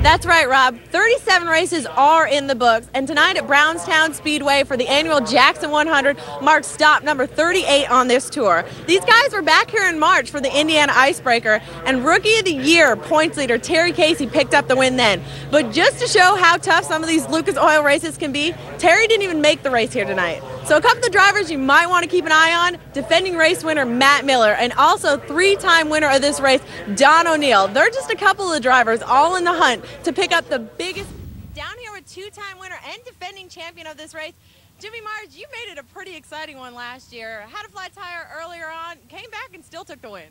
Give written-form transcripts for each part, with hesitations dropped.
That's right, Rob. 37 races are in the books, and tonight at Brownstown Speedway for the annual Jackson 100 marks stop number 38 on this tour. These guys were back here in March for the Indiana Icebreaker, and Rookie of the Year points leader Terry Casey picked up the win then. But just to show how tough some of these Lucas Oil races can be, Terry didn't even make the race here tonight. So a couple of drivers you might want to keep an eye on: defending race winner Matt Miller, and also three-time winner of this race, Don O'Neill. They're just a couple of the drivers all in the hunt to pick up the biggest. Down here with two-time winner and defending champion of this race, Jimmy Myers. You made it a pretty exciting one last year. Had a flat tire earlier on, came back and still took the win.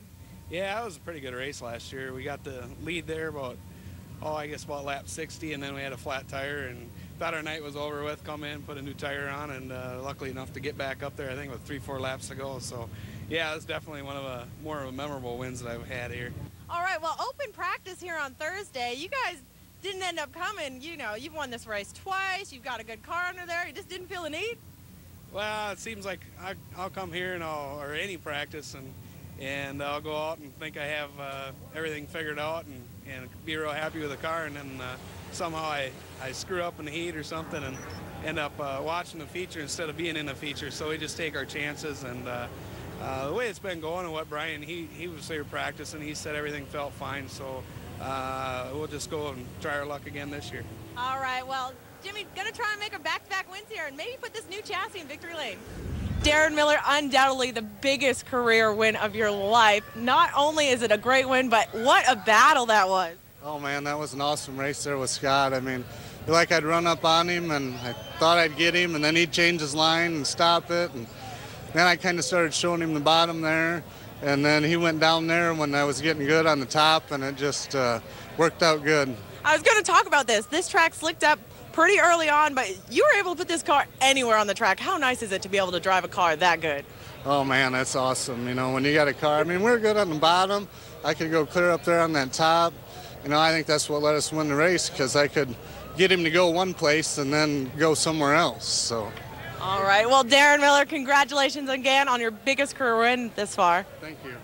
Yeah, that was a pretty good race last year. We got the lead there about lap 60, and then we had a flat tire and thought our night was over with. Come in, put a new tire on, and luckily enough to get back up there, I think with 3-4 laps to go. So yeah, it's definitely one of the more of a memorable wins that I've had here. All right, well, open practice here on Thursday. You guys didn't end up coming. You know, you've won this race twice. You've got a good car under there. You just didn't feel the need? Well, it seems like I'll come here and or any practice, and I'll go out and think I have everything figured out and be real happy with the car, and then somehow I screw up in the heat or something and end up watching the feature instead of being in the feature. So we just take our chances, and the way it's been going and what Brian, he was here practicing, he said everything felt fine. So we'll just go and try our luck again this year. All right, well, Jimmy, gonna try and make a back-to-back wins here and maybe put this new chassis in victory lane. Darren Miller, undoubtedly the biggest career win of your life. Not only is it a great win, but what a battle that was. Oh man, that was an awesome race there with Scott. I mean, like I'd run up on him and I thought I'd get him, and then he'd change his line and stop it, and then I kind of started showing him the bottom there, and then he went down there when I was getting good on the top, and it just worked out good. I was going to talk about this. This track slicked up pretty early on, but you were able to put this car anywhere on the track. How nice is it to be able to drive a car that good? Oh man, that's awesome. You know, when you got a car, I mean, we're good on the bottom. I could go clear up there on that top. You know, I think that's what let us win the race, because I could get him to go one place and then go somewhere else. So. All right. Well, Darren Miller, congratulations again on your biggest career win this far. Thank you.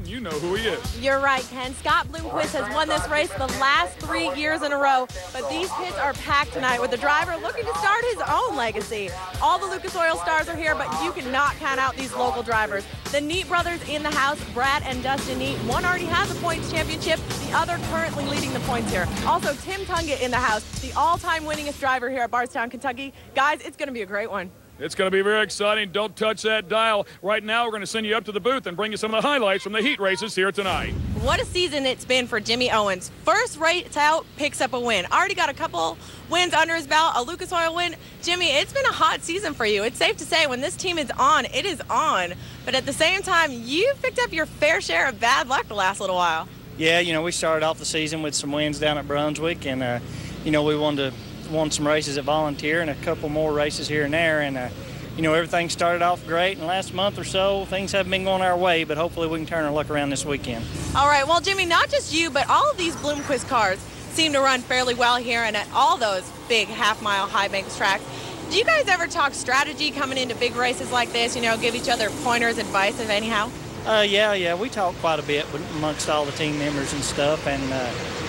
You know who he is. You're right, Ken. Scott Bloomquist has won this race the last 3 years in a row, but these pits are packed tonight with the driver looking to start his own legacy. All the Lucas Oil stars are here, but you cannot count out these local drivers. The Neat brothers in the house, Brad and Dustin Neat. One already has a points championship, the other currently leading the points here. Also, Tim Tungett in the house, the all-time winningest driver here at Bardstown, Kentucky. Guys, it's going to be a great one. It's going to be very exciting. Don't touch that dial. Right now, we're going to send you up to the booth and bring you some of the highlights from the heat races here tonight. What a season it's been for Jimmy Owens. First race out, picks up a win. Already got a couple wins under his belt, a Lucas Oil win. Jimmy, it's been a hot season for you. It's safe to say when this team is on, it is on. But at the same time, you've picked up your fair share of bad luck the last little while. Yeah, you know, we started off the season with some wins down at Brunswick, and, you know, we won some races at Volunteer and a couple more races here and there, and, you know, everything started off great, and last month or so, things haven't been going our way, but hopefully we can turn our luck around this weekend. All right, well, Jimmy, not just you, but all of these Bloomquist cars seem to run fairly well here and at all those big half-mile high banks tracks. Do you guys ever talk strategy coming into big races like this, you know, give each other pointers, advice, if anyhow? Yeah, we talk quite a bit amongst all the team members and stuff, and,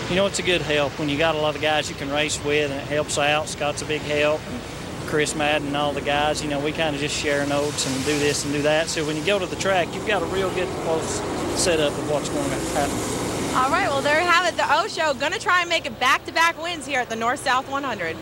you know, it's a good help when you got a lot of guys you can race with, and it helps out. Scott's a big help. And Chris Madden and all the guys, you know, we kind of just share notes and do this and do that. So when you go to the track, you've got a real good close setup of what's going to happen. All right, well, there you have it. The O Show going to try and make it back-to-back wins here at the North-South 100.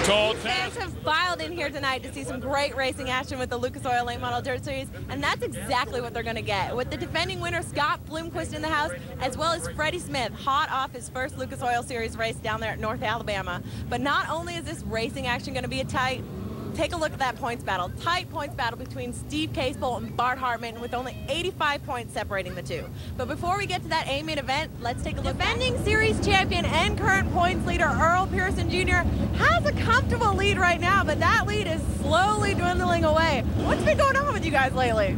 Fans have filed in here tonight to see some great racing action with the Lucas Oil Late Model Dirt Series, and that's exactly what they're going to get. With the defending winner Scott Bloomquist in the house, as well as Freddie Smith, hot off his first Lucas Oil Series race down there at North Alabama. But not only is this racing action going to be a tight, take a look at that points battle. Tight points battle between Steve Casebolt and Bart Hartman, with only 85 points separating the two. But before we get to that A-main event, let's take a look. Defending series champion and current points leader Earl Pearson Jr. has a comfortable lead right now, but that lead is slowly dwindling away. What's been going on with you guys lately?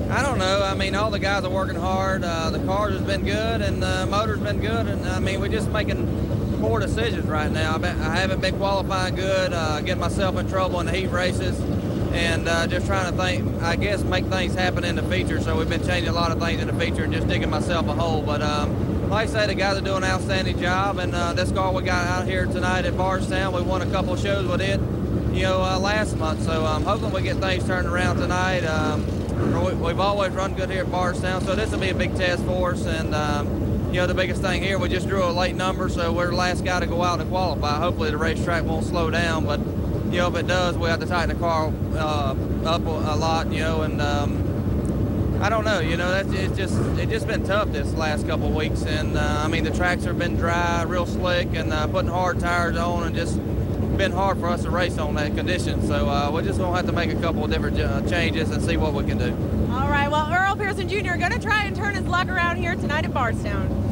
I don't know. I mean, all the guys are working hard. The cars has been good, and the motor's been good, and I mean, we're just making poor decisions right now. I haven't been qualifying good, getting myself in trouble in the heat races. and just trying to I guess, make things happen in the feature. So we've been changing a lot of things in the feature and just digging myself a hole. But like I say, the guys are doing an outstanding job, and this car we got out here tonight at Bardstown, we won a couple of shows with it, last month. So hoping we get things turned around tonight. We've always run good here at Bardstown, so this will be a big test for us. And the biggest thing here, we just drew a late number, so we're the last guy to go out and qualify. Hopefully the racetrack won't slow down, but if it does, we have to tighten the car up a lot, and I don't know, it's just been tough this last couple of weeks. And I mean, the tracks have been dry, real slick, and putting hard tires on, and just been hard for us to race on that condition. So we're just gonna have to make a couple of different changes and see what we can do. All right, well, Earl Pearson Jr. going to try and turn his luck around here tonight at Bardstown.